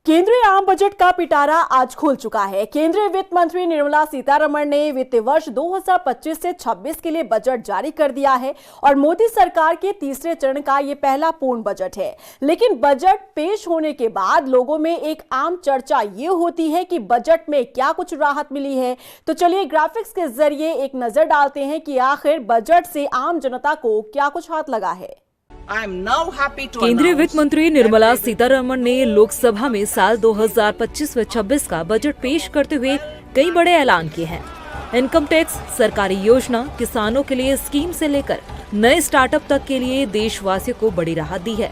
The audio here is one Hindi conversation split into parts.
केंद्रीय आम बजट का पिटारा आज खुल चुका है। केंद्रीय वित्त मंत्री निर्मला सीतारमण ने वित्त वर्ष 2025 से 26 के लिए बजट जारी कर दिया है और मोदी सरकार के तीसरे चरण का ये पहला पूर्ण बजट है। लेकिन बजट पेश होने के बाद लोगों में एक आम चर्चा ये होती है कि बजट में क्या कुछ राहत मिली है। तो चलिए ग्राफिक्स के जरिए एक नजर डालते हैं कि आखिर बजट से आम जनता को क्या कुछ हाथ लगा है। केंद्रीय वित्त मंत्री निर्मला सीतारमण ने लोकसभा में साल 2025 व 26 का बजट पेश करते हुए कई बड़े ऐलान किए हैं। इनकम टैक्स, सरकारी योजना, किसानों के लिए स्कीम से लेकर नए स्टार्टअप तक के लिए देशवासियों को बड़ी राहत दी है।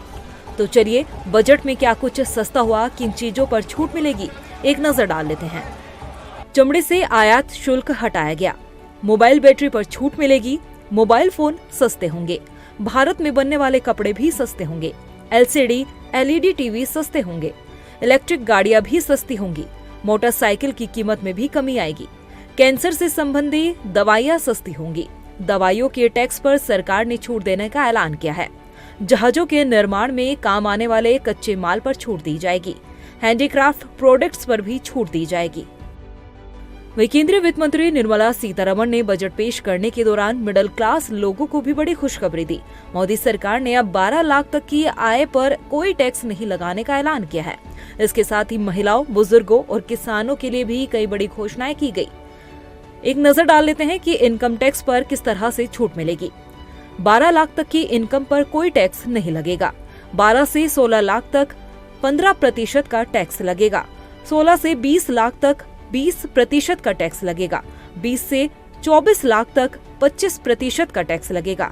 तो चलिए बजट में क्या कुछ सस्ता हुआ, किन चीजों पर छूट मिलेगी, एक नजर डाल लेते हैं। चमड़े से आयात शुल्क हटाया गया, मोबाइल बैटरी पर छूट मिलेगी, मोबाइल फोन सस्ते होंगे, भारत में बनने वाले कपड़े भी सस्ते होंगे, एलसीडी एलईडी टीवी सस्ते होंगे, इलेक्ट्रिक गाड़ियां भी सस्ती होंगी, मोटरसाइकिल की कीमत में भी कमी आएगी, कैंसर से संबंधी दवाइयां सस्ती होंगी, दवाइयों के टैक्स पर सरकार ने छूट देने का ऐलान किया है, जहाजों के निर्माण में काम आने वाले कच्चे माल पर छूट दी जाएगी, हैंडीक्राफ्ट प्रोडक्ट्स पर भी छूट दी जाएगी। वहीं केंद्रीय वित्त मंत्री निर्मला सीतारमण ने बजट पेश करने के दौरान मिडिल क्लास लोगों को भी बड़ी खुशखबरी दी। मोदी सरकार ने अब 12 लाख तक की आय पर कोई टैक्स नहीं लगाने का ऐलान किया है। इसके साथ ही महिलाओं, बुजुर्गों और किसानों के लिए भी कई बड़ी घोषणाएं की गई। एक नजर डाल लेते हैं कि इनकम टैक्स पर किस तरह से छूट मिलेगी। 12 लाख तक की इनकम पर कोई टैक्स नहीं लगेगा। 12 से 16 लाख तक 15% का टैक्स लगेगा। 16 से 20 लाख तक 20% का टैक्स लगेगा। 20 से 24 लाख तक 25% का टैक्स लगेगा।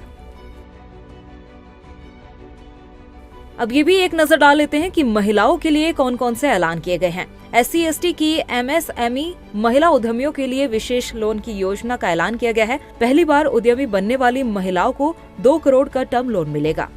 अब ये भी एक नजर डाल लेते हैं कि महिलाओं के लिए कौन कौन से ऐलान किए गए हैं। SC/ST की MSME महिला उद्यमियों के लिए विशेष लोन की योजना का ऐलान किया गया है। पहली बार उद्यमी बनने वाली महिलाओं को 2 करोड़ का टर्म लोन मिलेगा।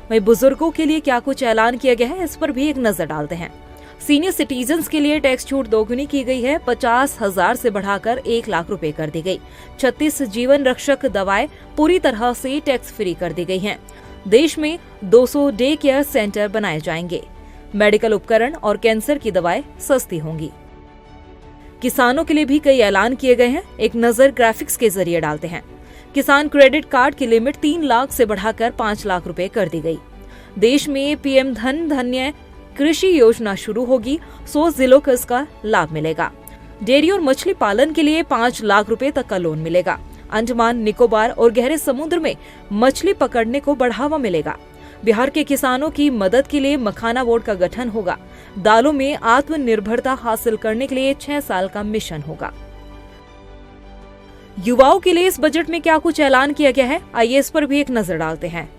वहीं बुजुर्गों के लिए क्या कुछ ऐलान किया गया है, इस पर भी एक नजर डालते हैं। सीनियर सिटीजन्स के लिए टैक्स छूट दोगुनी की गई है। 50,000 से बढ़ाकर 1 लाख रुपए कर दी गई। 36 जीवन रक्षक दवाएं पूरी तरह से टैक्स फ्री कर दी गई हैं। देश में 200 डे केयर सेंटर बनाए जाएंगे। मेडिकल उपकरण और कैंसर की दवाएं सस्ती होंगी। किसानों के लिए भी कई ऐलान किए गए हैं। एक नजर ग्राफिक्स के जरिए डालते हैं। किसान क्रेडिट कार्ड की लिमिट 3 लाख से बढ़ाकर 5 लाख रुपए कर दी गई। देश में PM धन धान्य कृषि योजना शुरू होगी। 100 जिलों को इसका लाभ मिलेगा। डेयरी और मछली पालन के लिए 5 लाख रुपए तक का लोन मिलेगा। अंडमान निकोबार और गहरे समुद्र में मछली पकड़ने को बढ़ावा मिलेगा। बिहार के किसानों की मदद के लिए मखाना बोर्ड का गठन होगा। दालों में आत्मनिर्भरता हासिल करने के लिए 6 साल का मिशन होगा। युवाओं के लिए इस बजट में क्या कुछ ऐलान किया गया है, आइए इस पर भी एक नजर डालते हैं।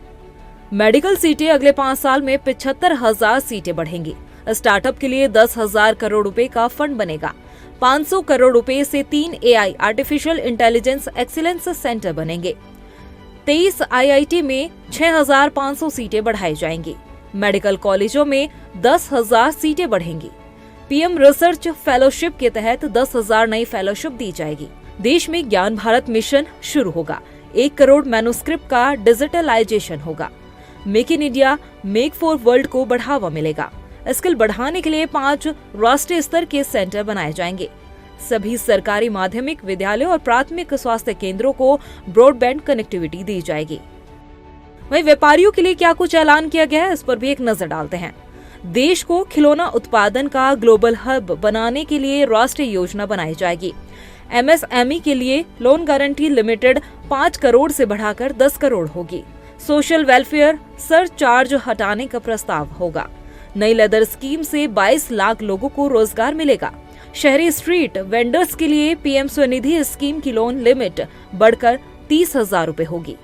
मेडिकल सीटें अगले 5 साल में 75,000 सीटें बढ़ेंगी। स्टार्टअप के लिए 10,000 करोड़ रुपए का फंड बनेगा। 500 करोड़ रुपए से 3 AI artificial intelligence excellence centre बनेंगे। 23 IIT में 6,500 सीटें बढ़ाई जाएंगी। मेडिकल कॉलेजों में 10,000 सीटें बढ़ेंगी। PM रिसर्च फेलोशिप के तहत 10,000 नई फेलोशिप दी जाएगी। देश में ज्ञान भारत मिशन शुरू होगा। 1 करोड़ मैन्युस्क्रिप्ट का डिजिटलाइजेशन होगा। Make in India, make for world को बढ़ावा मिलेगा। स्किल बढ़ाने के लिए 5 राष्ट्रीय स्तर के सेंटर बनाए जाएंगे। सभी सरकारी माध्यमिक विद्यालयों और प्राथमिक स्वास्थ्य केंद्रों को ब्रॉडबैंड कनेक्टिविटी दी जाएगी। वहीं व्यापारियों के लिए क्या कुछ ऐलान किया गया है, इस पर भी एक नजर डालते हैं। देश को खिलौना उत्पादन का ग्लोबल हब बनाने के लिए राष्ट्रीय योजना बनाई जाएगी। MSME के लिए लोन गारंटी लिमिटेड 5 करोड़ से बढ़ाकर 10 करोड़ होगी। सोशल वेलफेयर सरचार्ज हटाने का प्रस्ताव होगा। नई लेदर स्कीम से 22 लाख लोगों को रोजगार मिलेगा। शहरी स्ट्रीट वेंडर्स के लिए PM स्वनिधि स्कीम की लोन लिमिट बढ़कर 30,000 रुपए होगी।